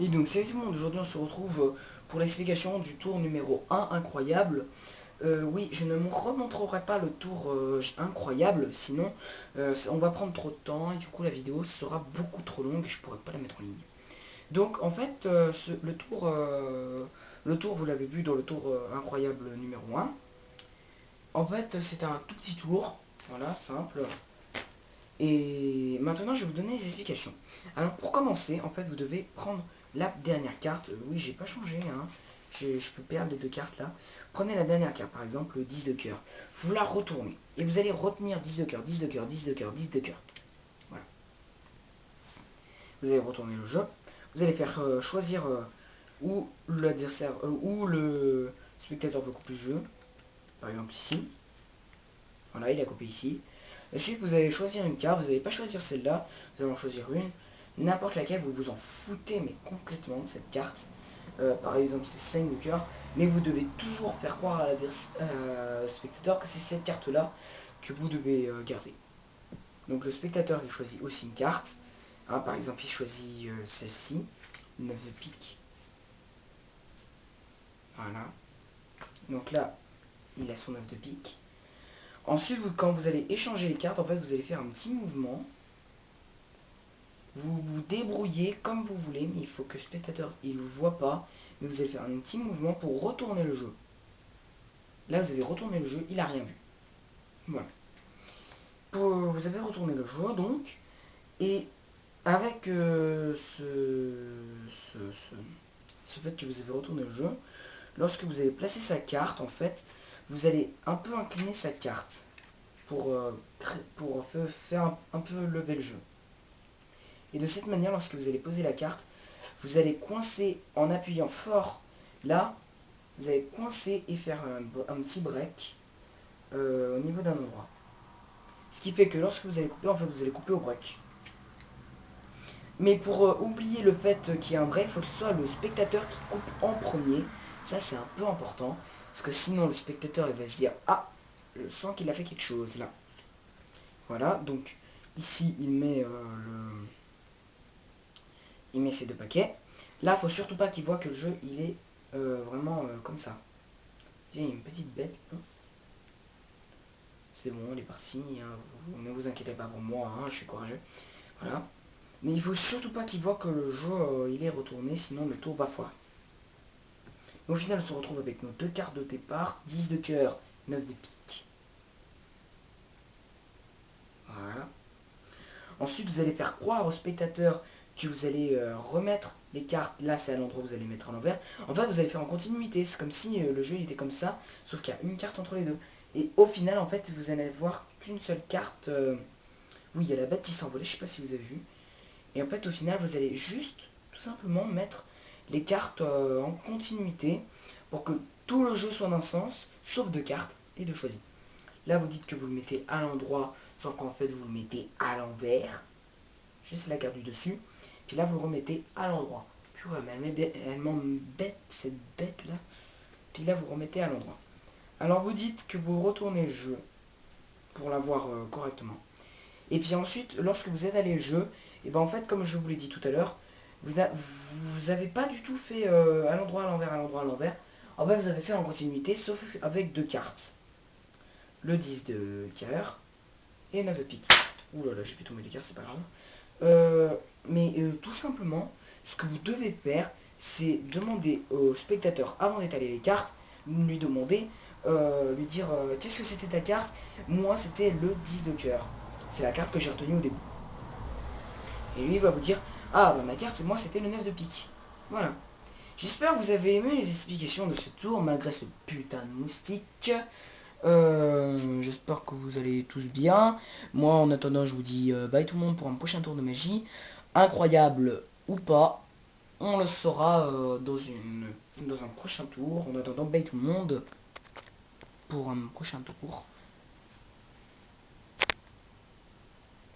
Et donc salut tout le monde, aujourd'hui on se retrouve pour l'explication du tour numéro 1 incroyable. Oui, je ne me remontrerai pas le tour incroyable, sinon on va prendre trop de temps et du coup la vidéo sera beaucoup trop longue et je pourrai pas la mettre en ligne. Donc en fait, le tour vous l'avez vu dans le tour incroyable numéro 1. En fait c'est un tout petit tour, voilà, simple. Et maintenant, je vais vous donner les explications. Alors, pour commencer, en fait, vous devez prendre la dernière carte. Oui, j'ai pas changé, hein. Je peux perdre les deux cartes là. Prenez la dernière carte, par exemple, le 10 de cœur. Vous la retournez. Et vous allez retenir 10 de cœur, 10 de cœur, 10 de cœur, 10 de cœur. Voilà. Vous allez retourner le jeu. Vous allez faire choisir où l'adversaire, où le spectateur veut couper le jeu. Par exemple ici. Voilà, il a coupé ici. Ensuite, vous allez choisir une carte. Vous n'allez pas choisir celle-là. Vous allez en choisir une. N'importe laquelle, vous vous en foutez, mais complètement de cette carte. Par exemple, c'est 5 de cœur. Mais vous devez toujours faire croire à la spectateur que c'est cette carte-là que vous devez garder. Donc le spectateur, il choisit aussi une carte. Hein, par exemple, il choisit celle-ci. 9 de pique. Voilà. Donc là, il a son 9 de pique. Ensuite, quand vous allez échanger les cartes, en fait, vous allez faire un petit mouvement. Vous vous débrouillez comme vous voulez, mais il faut que le spectateur il ne le voit pas. Mais vous allez faire un petit mouvement pour retourner le jeu. Là, vous avez retourné le jeu, il n'a rien vu. Voilà. Vous avez retourné le jeu, donc. Et avec ce fait que vous avez retourné le jeu, lorsque vous allez placer sa carte, en fait, vous allez un peu incliner sa carte pour faire un peu lever le jeu. Et de cette manière, lorsque vous allez poser la carte, vous allez coincer en appuyant fort là, vous allez coincer et faire un petit break au niveau d'un endroit. Ce qui fait que lorsque vous allez couper, en fait, vous allez couper au break. Mais pour oublier le fait qu'il y a un break, il faut que ce soit le spectateur qui coupe en premier. Ça, c'est un peu important. Parce que sinon, le spectateur, il va se dire, ah, je sens qu'il a fait quelque chose là. Voilà, donc ici, il met ses deux paquets. Là, faut surtout pas qu'il voit que le jeu, il est vraiment comme ça. Tiens, il y a une petite bête. C'est bon, il est parti. Hein. Ne vous inquiétez pas pour moi, hein, je suis courageux. Voilà. Mais il faut surtout pas qu'il voit que le jeu, il est retourné, sinon le tour va foirer. Au final, on se retrouve avec nos deux cartes de départ. 10 de cœur, 9 de pique. Voilà. Ensuite, vous allez faire croire au spectateur que vous allez remettre les cartes. Là, c'est à l'endroit où vous allez mettre à l'envers. En fait, vous allez faire en continuité. C'est comme si le jeu il était comme ça, sauf qu'il y a une carte entre les deux. Et au final, en fait, vous allez voir qu'une seule carte. Oui, il y a la bête qui s'envolait, je sais pas si vous avez vu. Et en fait, au final, vous allez juste, tout simplement, mettre les cartes en continuité pour que tout le jeu soit d'un sens, sauf deux cartes et deux choisis. Là, vous dites que vous le mettez à l'endroit, sans qu'en fait, vous le mettez à l'envers. Juste la carte du dessus. Puis là, vous le remettez à l'endroit. Purée, mais elle m'embête, cette bête-là. Puis là, vous remettez à l'endroit. Alors, vous dites que vous retournez le jeu pour l'avoir correctement. Et puis ensuite, lorsque vous êtes allé le jeu, et ben en fait, comme je vous l'ai dit tout à l'heure, vous n'avez pas du tout fait à l'endroit, à l'envers, à l'endroit, à l'envers. En fait, vous avez fait en continuité, sauf avec deux cartes. Le 10 de cœur et 9 de pique. Ouh là là, j'ai fait tomber les cartes, c'est pas grave. Mais tout simplement, ce que vous devez faire, c'est demander au spectateur, avant d'étaler les cartes, lui demander, lui dire qu'est-ce que c'était ta carte. Moi, c'était le 10 de cœur. C'est la carte que j'ai retenue au début. Et lui, il va vous dire, ah, bah ma carte, moi, c'était le 9 de pique. Voilà. J'espère que vous avez aimé les explications de ce tour, malgré ce putain de moustique. J'espère que vous allez tous bien. Moi, en attendant, je vous dis bye tout le monde pour un prochain tour de magie. Incroyable ou pas, on le saura dans un prochain tour. En attendant, bye tout le monde pour un prochain tour.